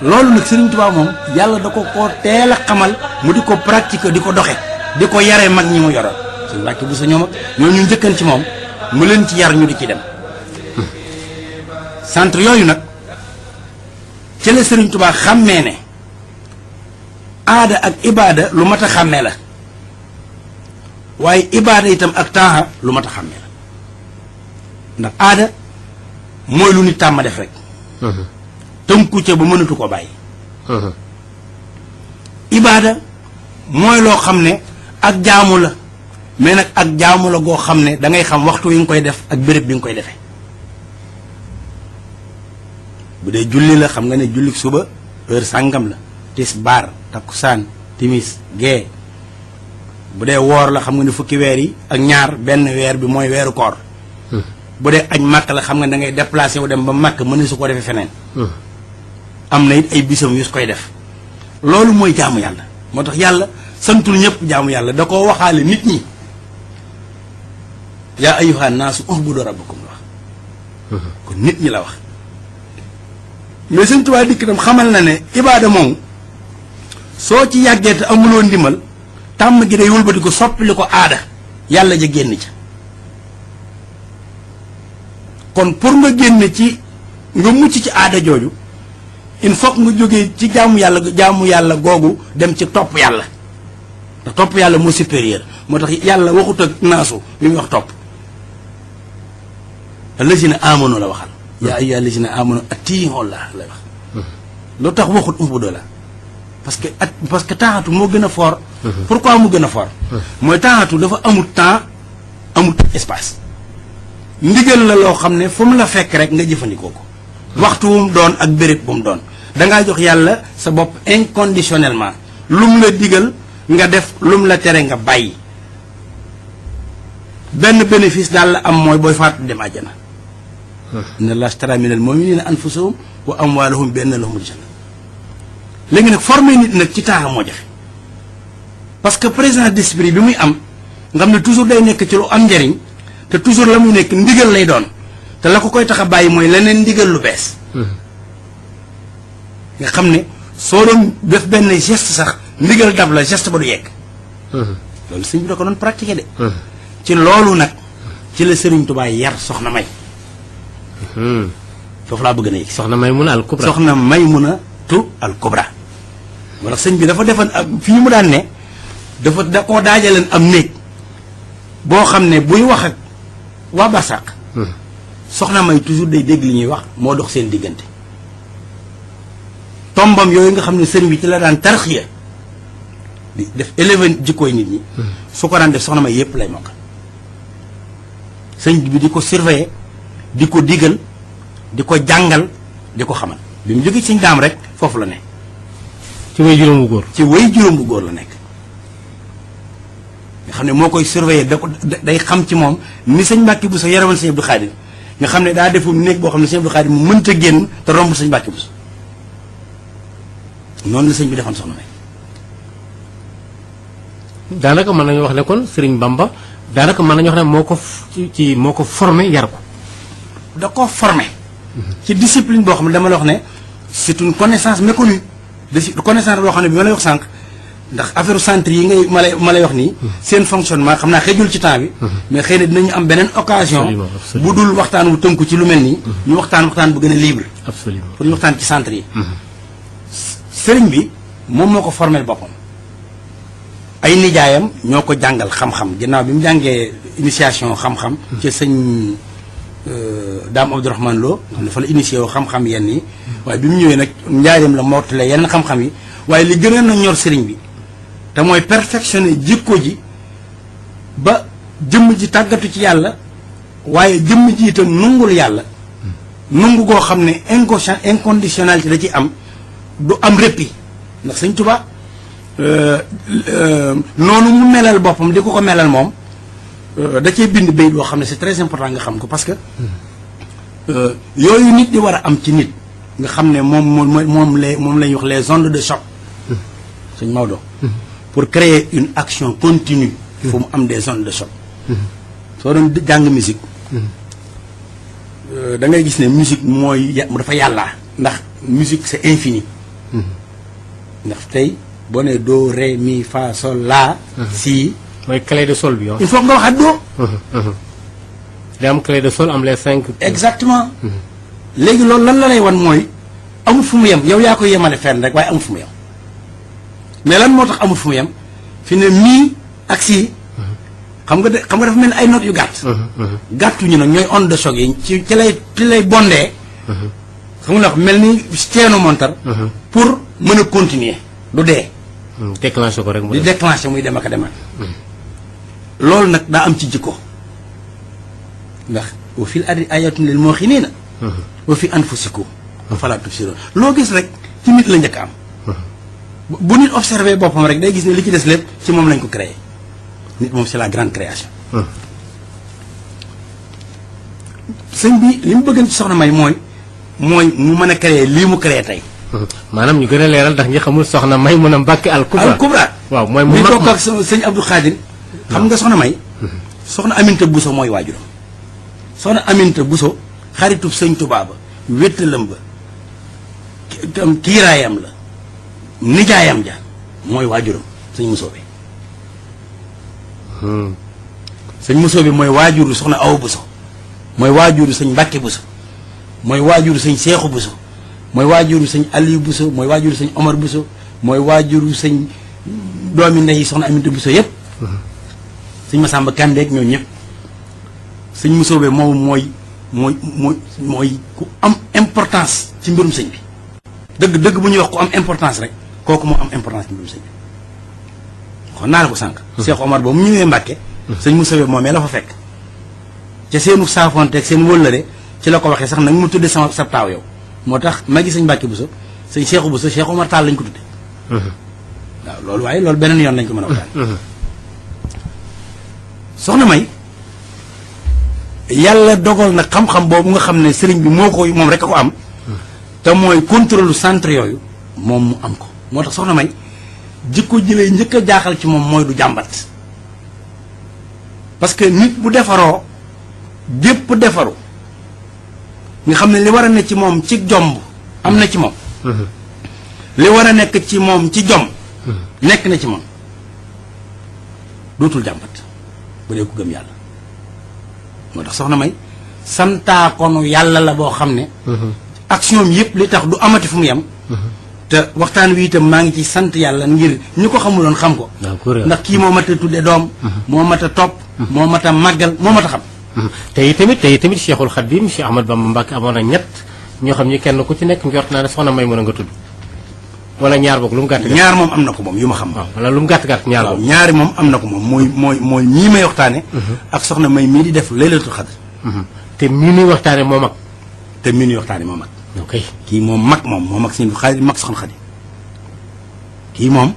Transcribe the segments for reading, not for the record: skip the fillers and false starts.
loolu nag Serigne Touba moom yàlla da ko teel a xamal mu di ko pratiquer di ko doxe di ko yaree mag ñi mu yoroon suñu Mbàkke bu sa ñoom ak ñoo ñu njëkkan ci moom mu leen ci yar ñu di ci dem centre yooyu nag ci la Serigne Touba xàmmee ne aada ak ibaada lu mat a xàmmee la waaye ibaada itam ak taaxa lu mat a xàmmee la ndax aada mooy lu nit tàmm def rek tënku ca ba mënatu ko bàyyi ibaada mooy loo xam ne ak jaamu la mais nag ak jaamu la goo xam ne da ngay xam waxtu wi nga koy def ak béréb bi nga koy defee bu dee julli la xam nga ne julli suba heure sàngam la tisbaar takkusaan timis gee bu dee woor la xam nga ne fukki weer yi ak ñaar benn weer bi mooy weeru koor bu dee aj màkk la xam nga da ngay déplacé wu dem ba màkk mën na su ko defee feneen am na it ay bisam yu su koy def loolu mooy jaamu yàlla moo tax yàlla santul ñëpp jaamu yàlla da koo waxaale nit ñi yaa ayyuhan naasu u'budu rabbakum la wax kon nit ñi la wax mais Sëñ Tuubaa dikk tam xamal na ne ibaada moom soo ci yàggee te amuloo ndimbal tàmm gi day wëlbati ko soppali ko aada yàlla ja génn ca kon pour nga génn ci nga mucc ci aada jooju il faut nga jógee ci jaamu yàlla googu dem ci topp yàlla ndax topp yàlla moo supérieur moo tax yàlla waxut ak naasu li muy wax topp allazina amanu la waxal yaa ayyuha allazina amanu atii'u llaah lay wax lu tax waxut ubudu la parce que taatu moo gën a fort pourquoi mu gën a fort mooy taatu dafa amul temps amul espace ndigal la loo xam ne fu mu la fekk rek nga jëfandikoo ko waxtu wu mu doon ak béréb bu mu doon dangaa jox yàlla sa bopp inconditionnellement lu mu la digal nga def lu mu la tere nga bàyyi benn bénéfice daal la am mooy booy faatu dem àjjana inna llaaha ishtara minal mu'miniina anfusahum wa amwaalahum bi anna lahumul janna léegi nag formé nit nag ci taaxa moo jafe parce que présence d'esprit bi muy am nga xam ne toujours day nekk ci lu am njariñ te toujours la muy nekk ndigal lay doon te la ko koy tax a bàyyi mooy leneen ndigal lu bees nga xam ne soo doon def benn geste sax ndigal dab la geste ba du yegg loolu sëñ bi da ko doon pratiquer de ci loolu nag ci la Sëriñ Tuubaa yar soxna May foofu laa bëgg na yegg soxna Maymuna al Kubra soxna Maymuna tu al Kubra wala sëñ bi dafa defan ak fii mu daan ne da koo daajaleen am néeg boo xam ne buy wax ak waa barsàq soxna May toujours day dégg li ñuy wax moo dox seen diggante tombam yooyu nga xam ne sëriñ bi ci la daan tarxiya di def élevé jikkooy nit ñi su ko daan def soxna May yépp lay mokkal sëñ bi di ko surveiller di ko digal di ko jàngal di ko xamal bi mu jógee ci sëñ daam rek foofu la ne ci way juróom bu góor ci way juróom bu góor la nekk nga xam ne moo koy surveiller da ko day xam ci moom ni sëñ Mbàkke Buso yarewoon sëñ Abdou Khadir nga xam ne daa defum néeg boo xam ne sëñ Abdou Khadir mu mënta génn te romb sëñ Mbàkke Buso noonu la sëñ bi defoon soxna May daanaka mën nañu wax ne kon Sëriñ Bamba daanaka mën nañu wax ne moo ko formé yar ko da ko formé ci discipline boo xam ne dama la wax ne c'est une connaissance méconnue de connaissance boo xam ne bi ma lay wax sànq ndax affaire centre yi ngay ma lay wax nii seen fonctionnement xam naa xëjul ci temps bi mais xëy na dinañu am beneen occasion bu dul waxtaan wu tënku ci lu mel nii ñu waxtaan bu gën a libre absolument pour ñu waxtaan ci centre yi sëriñ bi moom moo ko formé boppam ay nijaayam ñoo ko jàngal xam-xam ginnaaw bi mu jàngee initiation xam-xam ci sëñ Daam Abdourahmane Lo dafa la initié woo xam-xam yenn yi waaye bi mu ñëwee nag njaareem la mottale yeneen xam-xam yi waaye li gën a na ñor sëriñ bi te mooy perfectionné jikko ji ba jëmm ji tàggatu ci yàlla waaye jëmm ji itam nungul yàlla nungu goo xam ne inconditionnalité da ci am du am répit ndax sëñ Tuubaa noonu mu melal boppam di ko melal moom da cee bind bayit boo xam ne c'est très important nga xam ko parce que yooyu nit di war a am ci nit nga xam ne moom la ñuy wax les ondes de choc sëñ Maodo pour créer une action continue il faut mu am des ondes de choc soo doon jàng musique da ngay gis ne musique mooy dafa yàllaa ndax musique c'est infini ndax tey boo nee do ré mi fa sol la si mooy clé de sol bi yow. il faut nga waxaat do day am clé de sol am les 5. exactement léegi loolu lan la lay wan mooy amul fu mu yem yow yaa koy yemale fenn rek waaye amul fu mu yem mais lan moo tax amul fu mu yem fi ne mii ak si xam nga dafa mel ni ay notes yu gàtt gàttuñu nag ñooy onde de choc yi ci lay bondee xam nga mel ni teenu montar pour mën a continuer du dee déclenché ko rek mu di déclenché muy dem ak a demaat loolu nag daa am ci jikko ndax wa fil ardi ayatun lil muqinina wa fi anfusikum afala tubsirun loo gis rek ci nit la njëkk am bu nit observé boppam rek day gis ne li ci des lépp ci moom lañ ko créé nit moom c'est la grande création sëñ bi li mu bëggan ci soxna May mooy mu mën a créé lii mu créé tey maanaam ñu gën a leeral ndax ñi xamul soxna May mun a Mbàkke al Kubra waaw mooy mu bokk ak sëñ Abdou Khadir xam nga soxna May soxna Aminta Bousso mooy waajuram soxna Aminta Bousso xaritub sëñ Tuubaa ba wéttalam ba kiiraayam la nijaayam ja mooy waajuram sëñ Musoobe sëñ Musoobe mooy waajuru soxna Awa Bousso mooy waajuru sëñ Mbàkke Bousso mooy waajuru sëñ Seexu Bousso mooy waajuru sëñ Aliou Bousso mooy waajuru sëñ Omar Bousso mooy waajuru sëñ doomi ndey soxna Aminta Bousso yépp sëñ Masamba Kandeek ñoo ñëpp sëñ Musoobe moom mooy ku am importance ci mbirum sëñ bi dëgg bu ñuy wax ku am importance rek kooku moo am importance ci mbirum sëñ bi xon naa la ko sànq Cheikh Omar ba mu ñëwee Mbàkke sëñ Musoobe moomee la fa fekk ca seenu saafonteeg seen wëllëre ci la ko waxee sax nag mu tudde sa taaw yow moo tax magi sëñ Mbàkke Bousso sëñ Cheikhu Bousso Cheikh Omar Tall lañ ko tudde waaw loolu waaye loolu beneen yoon lañ ko mën a waxtaan soxna May yàlla dogal na xam-xam boobu nga xam ne sëriñ bi moom rek a ko am te mooy contrôle centre yooyu moom mu am ko moo tax soxna May jikko jëlee njëkk a jaaxal ci moom mooy du jàmbat parce que nit bu defaroo gépp defaru nga xam ne li war a ne ci moom ci jomb am na ci moom li war a nekk ci moom ci jom nekk na ci moom dootul jàmbat bu dee ku gëm yàlla moo tax soxna May santaakonu yàlla la boo xam ne action yëpp li tax du amati fu mu yem te waxtaan wi itam maa ngi ci sant yàlla ngir ñu ko xamuloon xam ko ndax kii moo mat a tudde doom moo mat a topp moo mat a màggal moo mat a xam tey tamit Cheikhul Khadim Cheikh Ahmad Bamba Mbàkke amoon na ñett ñoo xam ñi kenn ku ci nekk njort naa ne soxna May mën a nga tudd wala ñaar boog lu mu gàtt ñaar moom am na ko moom yu ma xam waaw wala lu mu gàtt ñaar boog ñaari moom am na ko moom mooy ñii may waxtaane ak soxna May mii di def laylatul xadr te mii nuy waxtaane moo mag te mii nuy waxtaane moo mag ok kii moom moo mag seen xaalis mag soxna Xadi kii moom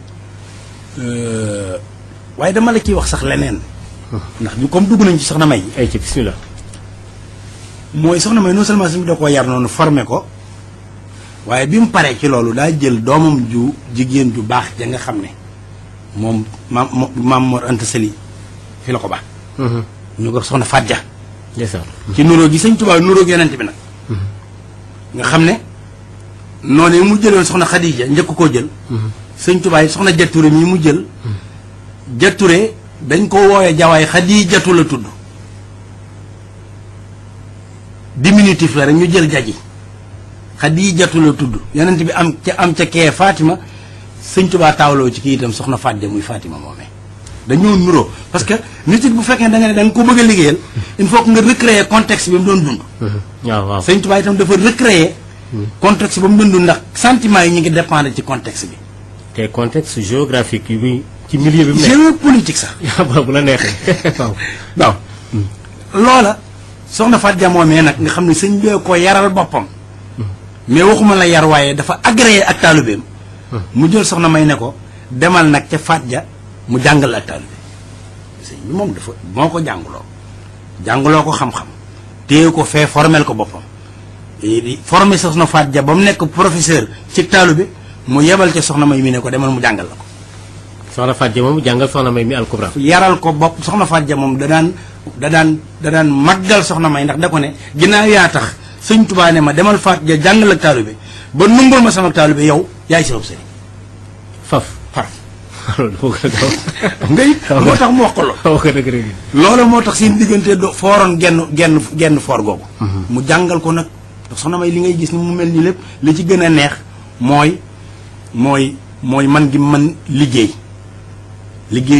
waaye dama la ciy wax sax leneen ndax ñu comme dugg nañ ci soxna May ay ci bismillah mooy soxna May non seulement suñu da koo yar noonu formé ko waaye bi mu paree ci loolu daa jël doomam ju jigéen ju baax ja nga xam ne moom maam Mor Anta Sali fi la ko baax ñu ko soxna Faat Ja ci nuróo gi sëñ Tuubaa nuróo gi yonent bi nag nga xam ne noonu mu jëloon soxna Xadija njëkk koo jël sëñ Tuubaa yi soxna Jature mi mu jël Jature dañ ko wooyee jawaay Xadijatu la tudd diminutif la rek ñu jël jaji Xadijatu la tudd yonent bi am ca kee Fatima sëñ Tuubaa taawloo ci kii itam soxna Faat Ja muy Fatima moomee dañoo nuroo parce que nit it bu fekkee da nga ne da nga ko bëgg a liggéeyal il faut que nga recréer contexte bi mu doon dund waaw sëñ Tuubaa itam dafa recréer contexte ba mu doon dund ndax sentiment yi ñu ngi dépendre ci contexte bi te contexte géographique yi ci milieu bi mu nekk géopolitique sax bu la neexee waaw loola soxna Faat Ja moomee nag nga xam ne sëñ bee ko yaral boppam mais waxuma la yar waaye dafa agréé ak taalibeem mu jël soxna May ne ko demal nag ca Faat Ja mu jàngal ak taalibe sëñ bi moom dafa moo ko jàngaloo ko xam-xam téye ko fee formel ko boppam di formé soxna Faat Ja ba mu nekk professeur ci taalibe mu yebal ca soxna May mi ne ko demal mu jàngal la ko soxna Faat Ja moom jàngal soxna May mi al-Kubra yaral ko bopp soxna Faat Ja moom da daan màggal soxna May ndax da ko ne ginnaaw yaa tax sëñ Tuubaa ne ma demal Faat Ja jàngal ak taalibe ba nungul ma sama taalibe yow yaay sama sëriñ faf far loolu dafa gën a gaaw. nga it moo tax mu wax ko loolu wax ko dëgg rek. loolu moo tax seen diggante do fooroon genn foor googu mu jàngal ko nag soxna May li ngay gis ni mu mel nii lépp li ci gën a neex mooy man gi man liggéey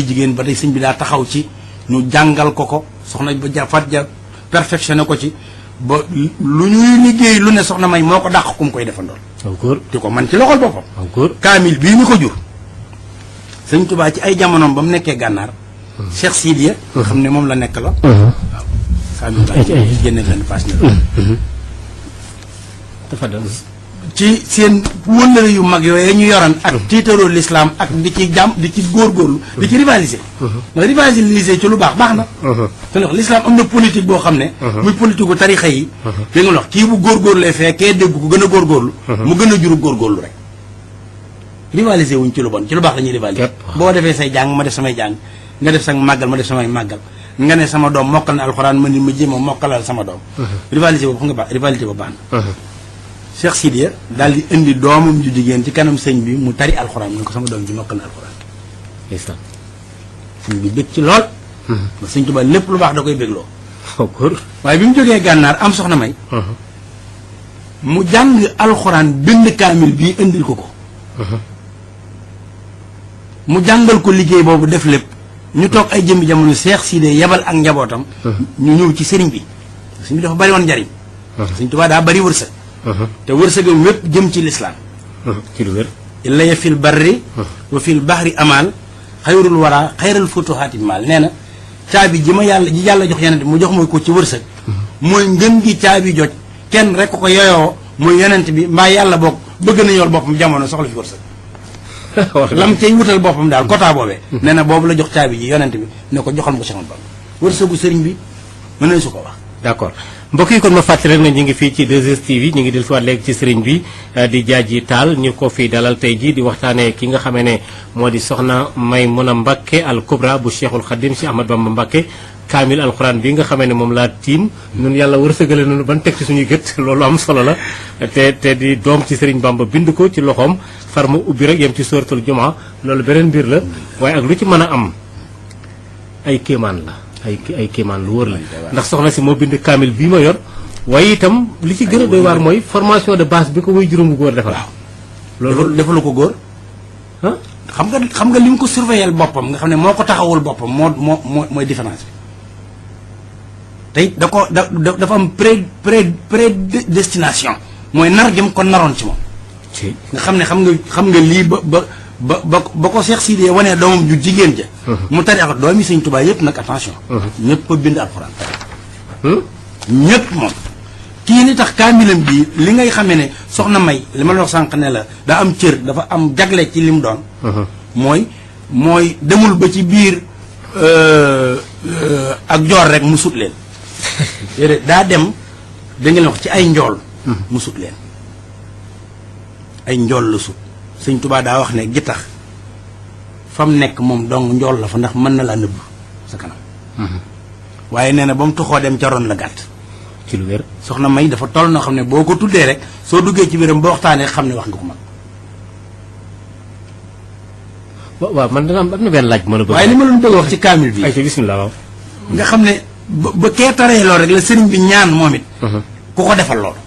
jigéen ba tey sëñ bi daa taxaw ci ñu jàngal ko soxna ba fat ja perfectionné ko ci ba lu ñuy liggéey lu ne soxna May moo ko dàq ku mu koy defandool encore di ko man ci loxol boppam encore kaamil bii ñu ko jur sëñ Tuubaa ci ay jamonoom ba mu nekkee gànnaar Cheikh Sidiya nga xam ne moom la nekk la waaw kaamil baa génne benn paas na dafa dal ci seen wëllëre yu mag yooyu ñu yoran ak tiitaroo l'islam ak di ci góorgóorlu di ci rivaliser ndax rivaliser ci lu baax na te ndax l'islam am na politique boo xam ne muy politique gu tarixa yi li nga wax kii bu góorgóorlee fee kee dégg ko gën a góorgóorlu mu gën a juru góorgóorlu rek rivaliser wuñ ci lu bon ci lu baax la ñuy rivaliser boo defee say jàng ma def samay jàng nga def sa màggal ma def samay màggal nga ne sama doom mokkal na alxuraan ma ni ma jéem a mokkalal sama doom rivaliser boobu xam nga baax rivalité ba baax na Cheikh Sidiya daal di indi doomam ju jigéen ci kanam sëñ bi mu tari alxuraan mu ne ko sama doom ji mokkal na alxuraan ndeysaan sëñ bi bég ci lool ba sëñ Tuubaa lépp lu baax da koy bégloo encore waaye bi mu jógee gànnaar am soxna May mu jàng alxuraan bind kaamil bii indil ko mu jàngal ko liggéey boobu def lépp ñu toog ay jëmmi jamono Cheikh Sidiya yebal ak njabootam ñu ñëw ci sëriñ bi sëriñ bi dafa bari woon njariñ sëñ Tuubaa daa bari wërsëg te wërsëgam wépp jëm ci lislaam ci lu wér illaya fil barri wa fil bahri amal xayrul wara xayral futuhaati maal nee na caabi ji yàlla jox yonent bi mu jox mooy ko ci wërsëg mooy ngën gi caabi joj kenn rek ko yoyoo muy yonent bi mbaa yàlla bokk bëgg na yool boppam jamono soxla fi wërsëg lam cay wutal boppam daal quota boobee nee na boobu la jox caabi ji yonent bi ne ko joxal ma ko Cheikh Ahmadou Bamba wërsëgu sëriñ bi mën nañu su ko wax d'accord mbokk yi kon ma fàttali rek na ñu ngi fii ci 2STV ñu ngi del siwaat léegi ci sëriñ bi di Jaaji Taal ñu ko fii dalal tey jii di waxtaanee ki nga xamee ne moo di soxna Maymuna Mbakke al Kubra bu Cheikhul Khadim Cheikh Ahmadou Bamba Mbakke kaamil alxuraan bi nga xamee ne moom laa tiim ñun yàlla wërsëgale nañu ban teg ci suñuy gët loolu am solo la te di doom ci sëriñ Bamba bind ko ci loxoom far ma ubbi rek yem ci sóoratul Jumaa loolu beneen mbir la waaye ak lu ci mën a am ay kéemaan la ay kéemaan lu wër la ndax soxna si moo bind kaamil bii ma yor waaye itam li ci gën a doy waar mooy formation de base bi ko way juróom bu góor defal loolu defalu ko góor ah xam nga li mu ko surveiller boppam nga xam ne moo ko taxawul boppam mooy différence bi tey dafa am prédestination mooy nar gi mu ko naroon ci moom nga xam nga lii ba ko Cheikh Sidiya wanee doomam ju jigéen ja mu tari ak doomi Sëñ Tuubaa yëpp nag attention ñëpp a bind alxuraan ñëpp moom kii ni tax kaamilam bii li ngay xamee ne soxna May li ma la wax sànq ne la daa am cër dafa am jagle ci li mu doon mooy demul ba ci biir ak joor rek mu sut leen daa dem da ngeen wax ci ay njool mu sut leen ay njool la sut Sëñ Tuubaa daa wax ne gi tax fa mu nekk moom dong njool la fa ndax mën na laa nëbb sa kanam waaye nee na ba mu tuxoo dem ca ron la gàtt ci lu wér soxna May dafa toll noo xam ne boo ko tuddee rek soo duggee ci biiram ba waxtaanee xam ne wax nga ko mag waaw man dana am na benn laaj mën a bëgg waaye li ma doon bëgg wax ci kaamil bi ay ci bismillah waaw nga xam ne ba kee taree lool rek la sëriñ bi ñaan moom it ku ko defal loolu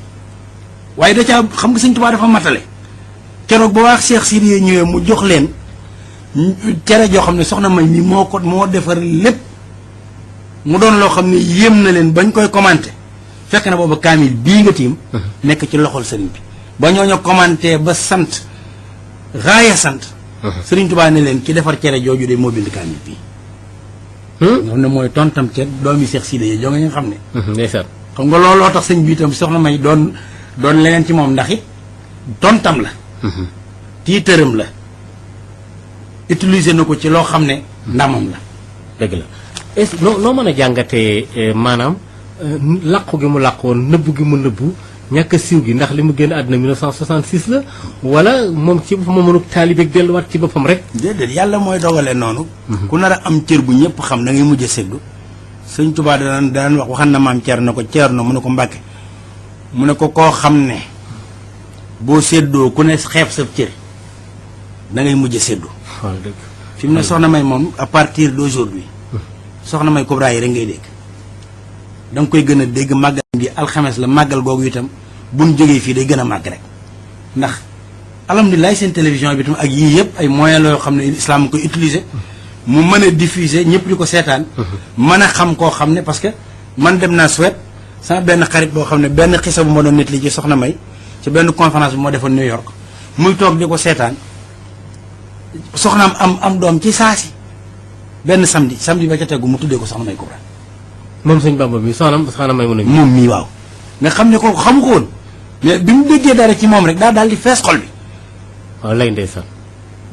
waaye da caa xam nga Sëñ Tuubaa dafa matale keroog ba wax Cheikh Sidiya ñëwee mu jox leen cere joo xam ne soxna May mi moo defar lépp mu doon loo xam ne yéem na leen bañ koy commenté fekk na booba kaamil bii nga tiim nekk ci loxol sëriñ bi ba ñooñu commenté ba sant raaya sant sëriñ Tuubaa ne leen ki defar cere jooju de moo bind kaamil bii nga xam ne mooy tontam ca doomi Cheikh Sidiya joo nga xam ne ndeysaan xam nga looloo tax sëñ bi itam soxna May doon leneen ci moom ndax it tontam la tiitëram la utiliser na ko ci loo xam ne ndamam la dëgg la est-ce que noo mën a jàngatee maanaam làqu gi mu làqu woon nëbbu gi mu nëbbu ñàkk a siiw gi ndax li mu génn àdduna 1966 la wala moom ci boppam moo mënul taalibeeg delluwaat ci boppam rek. déedéet yàlla mooy dogale noonu. ku nar a am cër bu ñëpp xam da ngay mujj a séddu. Sëñ Tuubaa daan wax waxan na maam Thierno ko Thierno mu ne ko Mbàkke mu ne ko koo xam ne boo séddoo ku ne xeeb sa cër da ngay mujj séddoo. waaw dëgg. fi mu ne soxna May moom à partir d'aujourd'hui soxna May Kubra yi rek ngay dégg da nga koy gën a dégg màggal gi alxames la màggal googu itam buñ jógee fii day gën a màgg rek ndax alhamdulilah seen télévision bi itam ak yii yëpp ay moyens la yoo xam ne islam koy utiliser mu mën a diffuser ñëpp di ko seetaan mën a xam koo xam ne parce que man dem naa Suède sama benn xarit boo xam ne benn xisa bu ma doon nit li ci soxna May ci benn conférence bu ma defoon New York muy toog di ko seetaan soxnaam am doom ci saasi benn samedi ba ca tegu mu tuddee ko soxna May Kubra. moom sëñ Bamba mi soxna May mun a. moom mii waaw nga xam ne kooku xamu ko woon mais bi mu déggee dara ci moom rek daal di fees xol bi. waaw lay ndeysaan.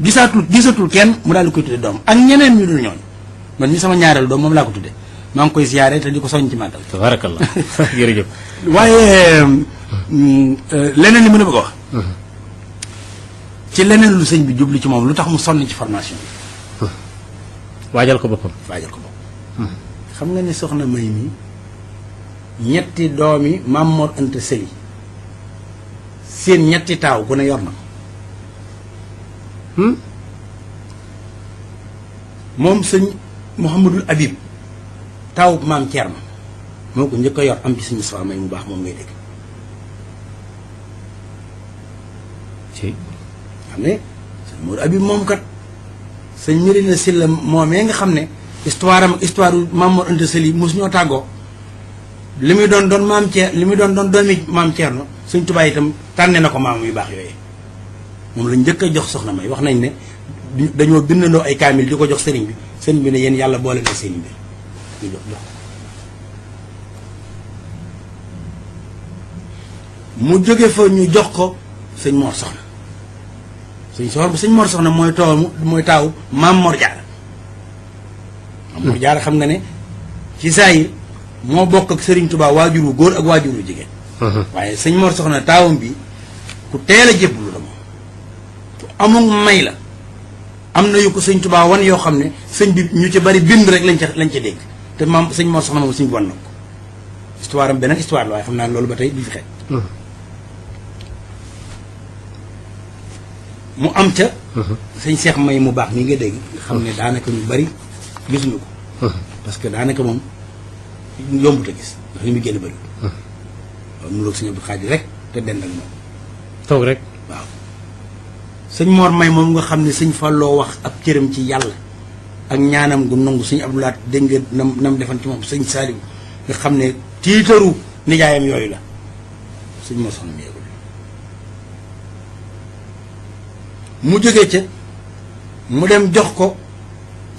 gisatul kenn mu daal di koy tuddee doom ak ñeneen ñu dul ñooñu man mi sama ñaareelu doom moom laa ko tuddee maa ngi koy ziyaare te di ko soññ ci màggal. tabarakallah jërëjëf. waaye leneen li mën a bëgg a wax. ci leneen lu sëñ bi jublu ci moom lu tax mu sonn ci formation bi. waajal ko boppam. xam nga ne soxna May mi ñetti doomi Maam Mor Anta Sali seen ñetti taaw ku ne yor na ko. moom sëñ Mouhamadul Habib taawu maam Thierno moo ko njëkk a yor am ci sëñ Moustapha May mu baax moom ngay dégg. ci xam ne sëñ Mouhamadul Habib moom kat sëñ Mirina Silla moomee nga xam ne histoire am ak histoire Maam Mor Anta Sali mosu ñoo tàggoo li muy doon maam Thierno li muy doon doomi maam Thierno sëñ Tuubaa itam tànne na ko maam yu baax yooyu moom lañ njëkk a jox soxna May wax nañ ne dañoo bindandoo ay kaamil di ko jox sëriñ bi ne yéen yàlla boole na seen i mbir ñu jox mu jóge fa ñu jox ko sëñ Mor Soxna sëñ Mor Soxna mooy taawu Maam Mor Jaara Maam Mor Jaara xam nga ne ci saayir moo bokk ak Sëriñ Tuubaa waajur wu góor ak waajur wu jigéen waaye sëñ Mor Soxna taawam bi ku teel a jébbalu la moom ku amul may la am na yu ko sëñ Tuubaa wan yoo xam ne sëñ bi ñu ci bari bind rek lañ ca dégg te maam sëñ Mor Soxna moom sëñ bi wan na ko histoire am beneen histoire la waaye xam naa loolu ba tey du fi xeet mu am ca sëñ Seex May mu baax mi nga dégg xam ne daanaka ñu bari gisuñu ko parce que daanaka moom yombut a gis ndax li muy génn bëri waaw mu loog sëñ Abdou Xaadir rek te dend ak moom toog rek waaw sëñ Mor May moom nga xam ne sëñ Falloo wax ab cëram ci yàlla ak ñaanam gu nangu sëñ Abdou Lahat dégg nga nam defan ci moom sëñ Saaliw nga xam ne tiitaru nijaayam yooyu la sëñ Mor Soxna mi yegul mu jógee ca mu dem jox ko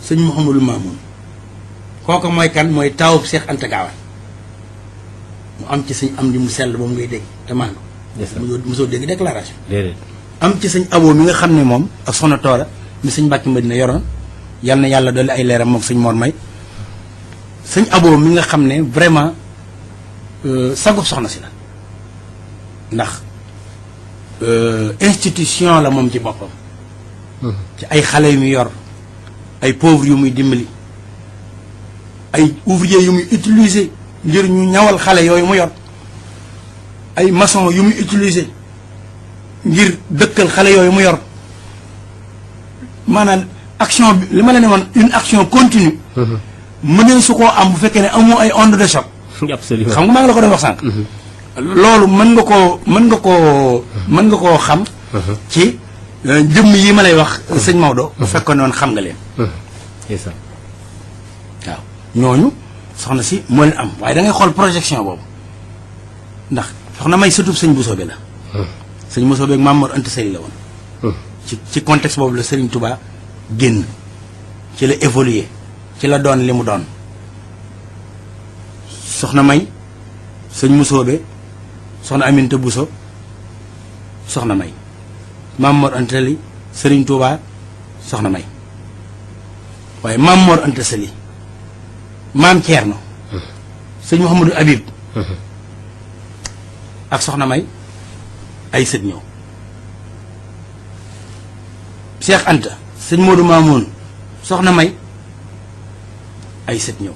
sëñ Mouhamadou Mamoun kooku mooy kan mooy taawub Seex Anta Gaawaan mu am ci sëñ am di mu sell boobu ngay dégg te maan ko mosoo dégg déclaration déedéet am ci sëñ Abo mi nga xam ne moom ak soxna Toora mi sëñ Mbàkke Madina yoroon yal na yàlla dolli ay leeram moom sëñ Mor May sëñ Abo mi nga xam ne vraiment sagub soxna si la ndax institution la moom ci boppam ci ay xale yu muy yor ay pauvres yu muy dimbali ay ouvriers yu muy utiliser ngir ñu ñawal xale yooyu mu yor ay maçon yu muy utiliser ngir dëkkal xale yooyu mu yor maanaam action bi li ma la ne woon une action continue mënee su koo am bu fekkee ne amoo ay onde de choc absolument xam nga maa ngi la ko doon wax sànq loolu mën nga koo xam ci jëmm yi ma lay wax sëñ Maodo bu fekkoon noonu xam nga leen waaw ñooñu soxna si moo leen am waaye da ngay xool projection boobu ndax soxna May sëtub sëñ Bousso bi la sëñ Bousso bi ak Maam Mor Anta Sali la woon ci contexte boobu la Serigne Touba génn ci la évoluer ci la doon li mu doon soxna May sëñ Musoobe soxna Aminta Bousso soxna May Maam Mor Anta Sali Serigne Touba soxna May waaye Maam Mor Anta Sali Maam Thierno sëñ Mouhamadou Habib ak soxna May ay sët ñëw Cheikh Anta sëñ Modou Mamoun soxna May ay sët ñëw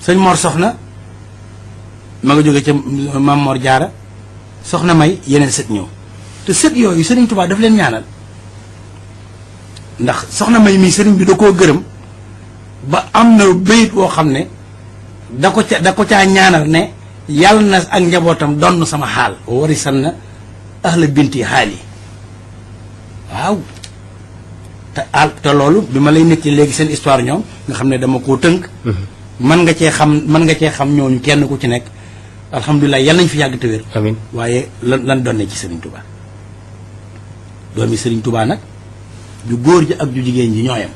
sëñ Mor soxna ma nga jóge ca Maam Mor Jaara soxna May yeneen sët ñëw te sët yooyu Sëriñ Tuubaa daf leen ñaanal ndax soxna May mii sëriñ bi da koo gërëm ba am na bayit woo xam ne da ko caa ñaanal ne yàlla na ak njabootam donn sama xaal wari san na ahla binti xaal yi waaw te loolu bi ma lay nit ci léegi seen histoire ñoom nga xam ne dama koo tënk mën nga cee xam ñooñu kenn ku ci nekk alhamdulilah yàlla nañ fi yàgg te wér amiin waaye lan doon ne ci Sëriñ Tuubaa doomi Sëriñ Tuubaa nag ju góor ji ak ju jigéen ji ñooyam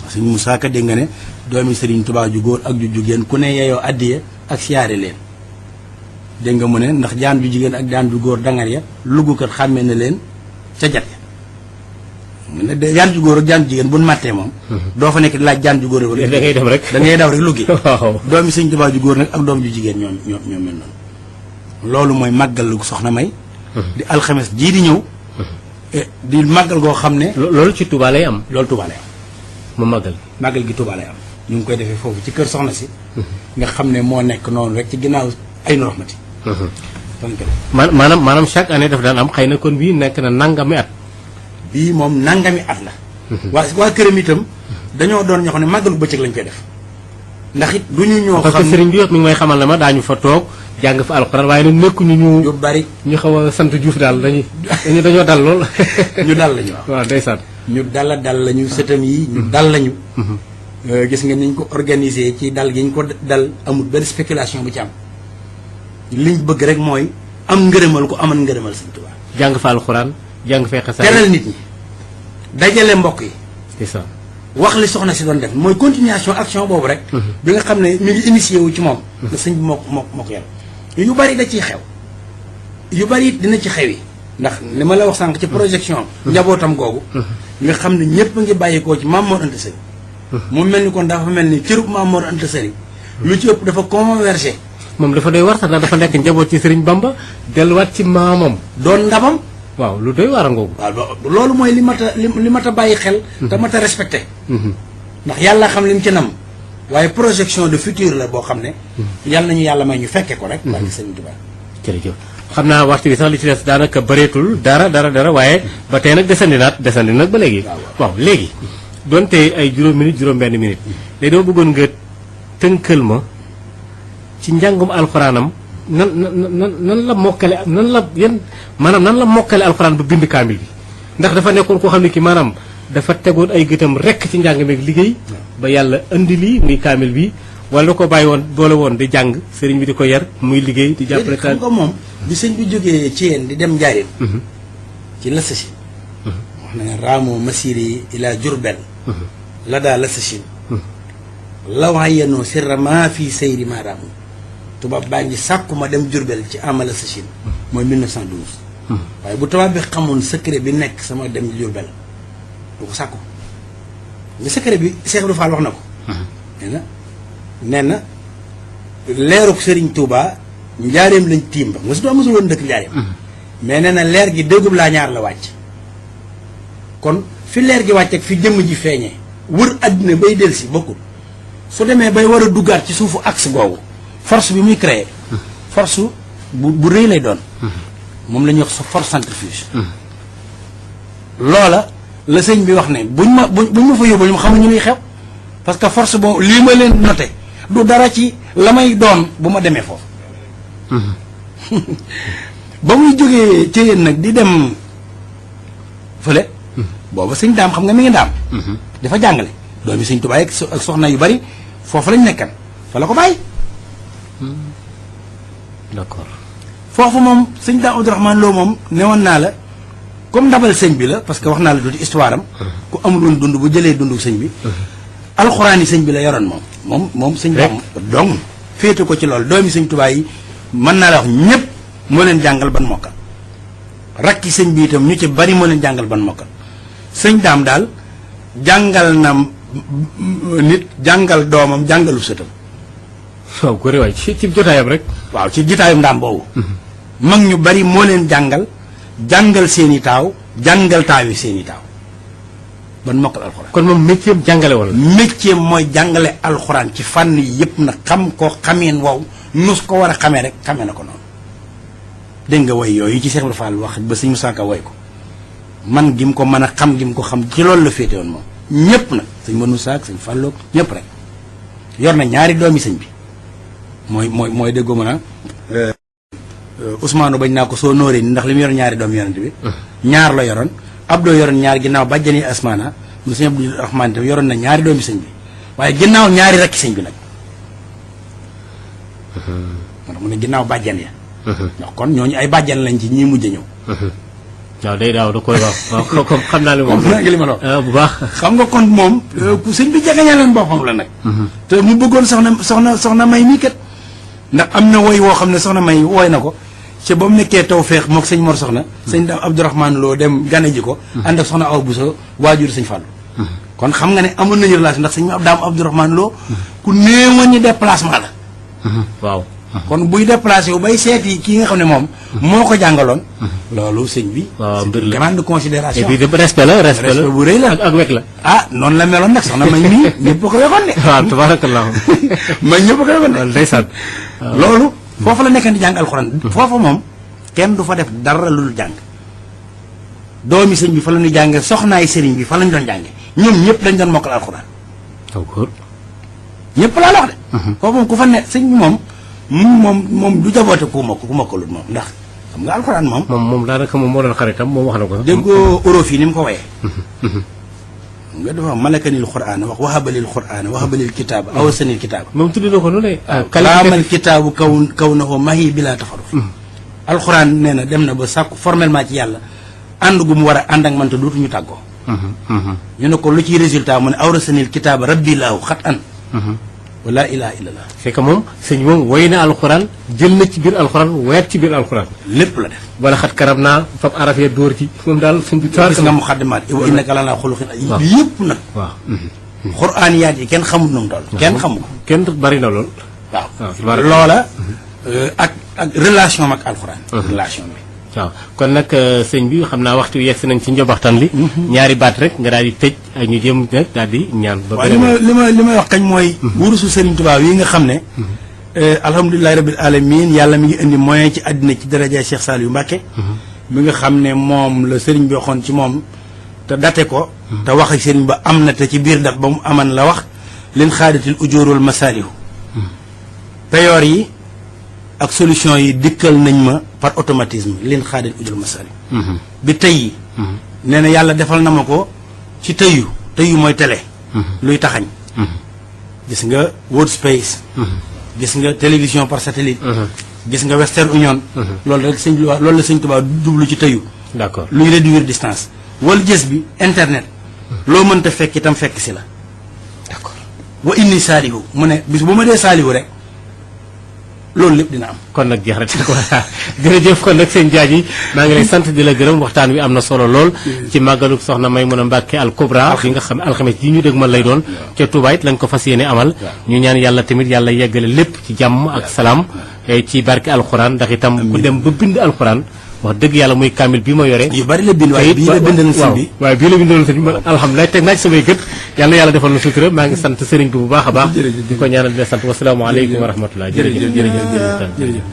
parce que Moussa Ka dégg nga ne doomi Sëriñ Tuubaa ju góor ak ju jigéen ku ne yeyoo addiye ak siyaare leen dégg nga mu ne ndax jaan ju jigéen ak jaan ju góor dangar ya lugukat xàmmee na leen ca jat ya mu ne jaan ju góor ak jaan ju jigéen buñ màttee moom doo fa nekk di laaj jaan ju góor da ngay dem rek da ngay daw rek luggi waaw doomi Sëriñ Tuubaa ju góor nag ak doom ju jigéen ñoom mel noonu loolu mooy màggal lu soxna May di alxames jii di ñëw di màggal goo xam ne loolu ci Touba lay am loolu Touba lay am mu màggal gi Touba lay am ñu ngi koy defee foofu ci kër soxna si nga xam ne moo nekk noonu rek ci ginnaaw ay nu raxmati maanaam chaque année daf daan am xëy na kon bii nekk na nangami at bii moom nangami at la waa këram itam dañoo doon ñoo xam ne màggalu bëccëg lañ koy def ndax it du ñu ñoo parce que sëriñ bi mi ngi may xamal ne ma daañu fa toog jàng fa alxuraan waaye nag nekkuñu ñu bari ñu xaw a sant Diouf daal dañoo dal lool ñu dal lañu waaw ndeysaan ñu dal lañu sëtam yi ñu dal lañu gis nga niñ ko organisé ci dal gi ñu ko dal amul benn spéculation bu ci am liñ bëgg rek mooy am ngërëmal ko amal ngërëmal Sëriñ Tuubaa jàng fa alxuraan jàng fee xasaay teral nit ñi dajale mbokk yi ndeysaan wax li soxna si doon def mooy continuation action boobu rek bi nga xam ne mi ngi initié wu ci moom la sëñ bi moo ko yàlla yu bari da ciy xew yu bari dina ci xew yi ndax li ma la wax sànq ci projection njabootam googu nga xam ne ñëpp ngi bàyyikoo ci Maam Mor Anta Sali mu mel ni kon dafa mel ni cërub Maam Mor Anta Sali lu ci ëpp dafa converger moom dafa doy war sax ndax dafa nekk njaboot ci Sëriñ Bamba delluwaat ci maamam doon ndamam waaw lu doy war a ngoogu waaw loolu mooy li mat a bàyyi xel te mat a respecté ndax yàlla xam li mu ci nam waaye projection de futur la boo xam ne yàlla nañu yàlla may ñu fekke ko rek barke Sëriñ Tuubaa jërëjëf xam naa waxtu bi sax li ci des daanaka bëreetul dara waaye ba tey nag desandi nag ba léegi waaw léegi doonte ay juróom minute juróom-benn minute léegi dama bëggoon nga tënkal ma ci njàngum alxuraanam nan la mokkale nan la mokkale alxuraan ba bind kaamil bi ndax dafa nekkoon koo xam ne ki maanaam dafa tegoon ay gëtam rekk ci njàng meeg liggéey ba yàlla indi lii muy kaamil bi wala da ko bàyyi woon boole woon di jàng sëriñ bi di ko yar muy liggéey di jàppale xam nga moom bi sëñ bi jógee ci yéen di dem Njaaréem ci Lassasin wax na nga raamoo masiri ila Jurbel la daa Lassasin la wax yenoo sirra maa fii sayri maa raamu tubaab baa ngi sàkku ma dem Jurbel ci ama Lassasin mooy 1912 waaye bu tubaab bi xamoon secret bi nekk sama dem Jurbel du ko sàkku nga secret bi Cheikh Ibra Fall wax na ko nee na leeruk Sëriñ Tuubaa Njaaréem lañ tiim ba mosul woon dëkk Njaaréem mais nee na leer gi déggub laa ñaar la wàcc kon fi leer gi wàcc ak fi jëmm ji feeñee wër àddina bay delsi bokkul su demee bay war a duggaat ci suufu axe googu force bi muy créé force bu rëy lay doon moom la ñuy wax sa force centrifuge loola la sëñ bi wax ne buñ ma fa yóbbu ñu xamuñu luy xew parce que force boobu lii ma leen noté du dara ci la may doon bu ma demee foofu ba muy jógee ci yéen nag di dem fële booba sëñ daam xam nga mi ngi daam dafa jàngale doomi sëñ Tuubaa ak soxna yu bari foofu lañ nekkan fa la ko bàyyi d'accord foofu moom sëñ daam Abdourahmane Lo moom newoon naa la comme ndabal sëñ bi la parce que wax naa la tuuti histoire am ku amul woon dund bu jëlee dundu sëñ bi alxuraan yi sëñ bi la yoroon moom sëñ daam donc féete ko ci loolu doomi sëñ Tuubaa yi mën naa la wax ñëpp moo leen jàngal ban mokkal rakki sëñ bi itam ñu ci bari moo leen jàngal ban mokkal sëñ daam daal jàngal na nit jàngal doomam jàngalu sëtam waaw góor waay ci jotaayam rek waaw ci jotaayam ndaam boobu mag ñu bari moo leen jàngal seeni taaw jàngal taaw yi seeni taaw ban mokkal alxuraan kon moom métier jàngale wala métier mooy jàngale alxuraan ci fànn yi yëpp na xam ko xameen wow nus ko war a xamee rek xamee na ko noonu dégg nga way yooyu ci Cheikh Ibrahima Fall wax ba sëñ Moussa Ka way ko man gi mu ko mën a xam gi mu ko xam ci loolu la féete woon moom ñëpp nag sëñ Moussa ak sëñ Fallook ñëpp rek yor na ñaari doomi sëñ bi mooy déggoo mën a Ousmane bañ naa ko soo nóoree ni ndax li mu yor ñaari doom yonent bi ñaar la yoroon Abdou yoroon ñaar ginnaaw bàjjani Asmaana mu sëñ Abdou Rahman tam yoroon na ñaari doomi sëñ bi waaye ginnaaw ñaari rakki sëñ bi nag moo tax mu ne ginnaaw bàjjan ya ndax kon ñooñu ay bàjjan lañ ci ñi mujj a ñëw waaw day daaw da koy wax waaw comme xam naa ne moom nga li ma la bu baax xam nga kon moom ku sëñ bi jegeñaleen boppam la nag te mu bëggoon soxna may mii kat ndax am na woy woo xam ne soxna may wooy na ko ci ba mu nekkee Tawfeex mook sëñ Mor Soxna sëñ Daam Abdourahmane Lo dem gane ji ko ànd ak soxna Awa Bousso waajur sëñ Fallou kon xam nga ne amoon nañu relation ndax sëñ Daam Abdourahmane Lo ku néewoon ñu déplacement la waaw kon buy déplacé wu bay seeti kii nga xam ne moom moo ko jàngaloon loolu sëñ bi waaw mbir la grande considération et puis respect la respect la bu rëy la ak wekk la ah noonu la meloon nag soxna may mii ñëpp ko wekoon de waaw tabarakallah may ñëpp ko wekoon de ndeysaan loolu foofu la nekkan di jàng alxuraan foofu moom kenn du fa def dara lu dul jàng doomi sëñ bi fa la ñuy jànge soxnaay sëriñ bi fa la ñu doon jànge ñoom ñëpp dañ doon mokkal alxuraan ñëpp laa la wax de foofu moom ku fa ne sëñ bi moom du jaboote ku mokkalul moom ndax xam nga alxuraan moom daanaka moom moo doon xaritam moom wax na ko déggoo orof yi ni mu ko wayee nga dafa malakanil qur'aan wax wahabalil qur'aan wahabalil kitaaba awasanil kitaaba moom tudd na ko noonu kalaamal kitaabu kaw na ko mahi bila tafaruf alxuraan nee na dem na ba sàkku formellement ci yàlla ànd gu mu war a ànd ak man te dootuñu tàggoo ñu ne ko lu ciy résultat mu ne awrasanil kitaaba rabbi laahu xat an wala ilaha illallah c'est que moom sëñ moom woy na alxuraan jël na ci biir alxuraan weer ci biir alxuraan lépp la def wala xat karam naa fab arafee dóor ci moom daal sëñ bi gis nga mu xaddimaat wa innaka lanaa xuluqin yëpp nag waaw xuraaniyaat yi kenn xamul nu mu toll kenn xamu ko kenn bari na lool waaw loola ak relation ak alxuraan relation bi waaw kon nag sëñ bi xam naa waxtu yegg si nañ ci njobaxtan li ñaari baat rek nga daal di tëj ak ñu jëm nag daal di ñaan ba waaw li may wax kañ mooy wurusu Sëriñ Tuubaa yi nga xam ne alhamdulilahi rabbil alamin yàlla mi ngi indi moyen ci àddina ci daraja Cheikh Saliou Mbacké mi nga xam ne moom la sëriñ bi waxoon ci moom te date ko te wax ak sëriñ ba am na te ci biir dat ba mu aman la wax leen xaadatil ujóorul masaalihu payoor yi ak solution yi dikkal nañ ma par automatisme leen xaadil ujul masali bi tey yi nee na yàlla defal na ma ko ci tëyu mooy télé luy taxañ gis nga World Space gis nga télévision par satellite gis nga Western Union loolu rek loolu la sëñ Tuubaa jublu ci tëyu d'accord luy réduire distance wala gës bi internet loo mënta fekk itam fekk si la d'accord wa inni saalihu mu ne bis bu ma dee saalihu rek loolu lépp dina am kon nag jeex rek jërëjëf kon nag sëñ Jaaji maa ngi lay sant di la gërëm waxtaan wi am na solo lool ci màggalu soxna Maymuna Mbàkke al Kubra bi nga xam ne alxames yi ñu dëgmal lay doon ca Touba it lañ ko fas yéene amal ñu ñaan yàlla tamit yàlla yeggale lépp ci jàmm ak salaam ci barke alxuraan ndax itam ku dem ba bind alxuraan wax dëgg yàlla muy kaamil bi ma yore yu bari la bind waaye bii la bindal sëñ bi waaye bii la bindal sëñ bi man alhamdulilah teg naa ci samay gët yàlla yàlla defal na sutura maa ngi sant sëriñ bi bu baax a baax di ko ñaanal di la sant wasalaamaaleykum wa rahmatullah jërëjëf jërëjëf jërëjëf